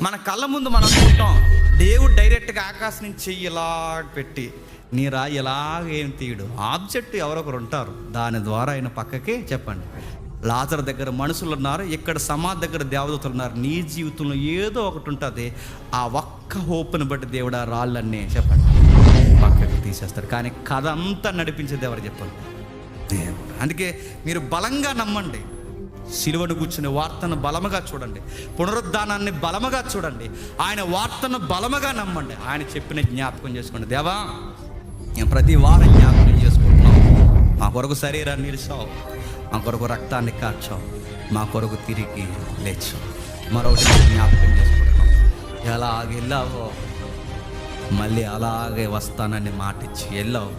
మన కళ్ళ ముందు మనం అనుకుంటాం, దేవుడు డైరెక్ట్గా ఆకాశం నుంచి చెయ్యి ఇలా పెట్టి నీ రాయి ఎలాగేం తీయడు. ఆబ్జెక్ట్ ఎవరొకరు ఉంటారు, దాని ద్వారా ఆయన పక్కకి చెప్పండి. లాజర్ దగ్గర మనుషులు ఉన్నారు, ఇక్కడ సమాధి దగ్గర దేవదూతలు ఉన్నారు. నీ జీవితంలో ఏదో ఒకటి ఉంటుంది, ఆ ఒక్క హోప్ని బట్టి దేవుడు ఆ రాళ్ళన్నీ చెప్పండి పక్కకి తీసేస్తారు. కానీ కథ అంతా నడిపించేది ఎవరు చెప్పండి? దేవుడు. అందుకే మీరు బలంగా నమ్మండి. సిలువను కూర్చునే వార్తను బలముగా చూడండి, పునరుద్ధానాన్ని బలముగా చూడండి, ఆయన వార్తను బలముగా నమ్మండి. ఆయన చెప్పిన జ్ఞాపకం చేసుకోండి. దేవా, నేను ప్రతి వారం జ్ఞాపకం చేసుకుంటున్నాం. మా కొరకు శరీరాన్ని నిలిచావు, మా కొరకు రక్తాన్ని కార్చావు, మా కొరకు తిరిగి లేచావు. మరొకటి జ్ఞాపకం చేసుకుంటున్నాం, ఎలాగ వెళ్ళావో మళ్ళీ అలాగే వస్తానని మాటిచ్చి వెళ్ళావు.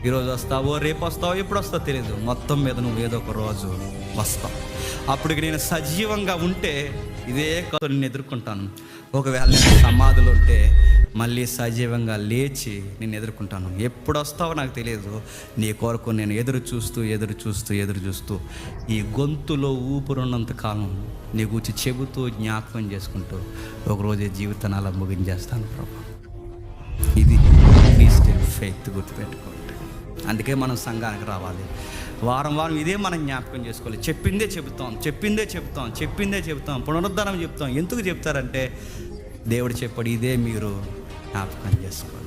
ఈరోజు వస్తావో రేపు వస్తావో ఎప్పుడు వస్తావో తెలియదు, మొత్తం మీద నువ్వు ఏదో ఒక రోజు వస్తావు. అప్పటికి నేను సజీవంగా ఉంటే ఇదే కథ నేను ఎదుర్కొంటాను. ఒకవేళ నేను సమాధిలో ఉంటే మళ్ళీ సజీవంగా లేచి నేను ఎదుర్కొంటాను. ఎప్పుడు వస్తావో నాకు తెలియదు, నీ కొరకు నేను ఎదురు చూస్తూ ఈ గొంతులో ఊపిరున్నంత కాలం నీ గురించి చెబుతూ జ్ఞాపకం చేసుకుంటూ ఒకరోజు జీవితాన్ని అలా ముగించేస్తాను ప్రభు. ఇది క్రిస్టియన్ ఫెయిత్, గుర్తుపెట్టుకోండి. అందుకే మనం సంఘానికి రావాలి, వారం ఇదే మనం జ్ఞాపకం చేసుకోవాలి. చెప్పిందే చెబుతాం, పునరుద్ధానం చెప్తాం. ఎందుకు చెప్తారంటే దేవుడు చెప్పాడు, ఇదే మీరు జ్ఞాపకం చేసుకోవాలి.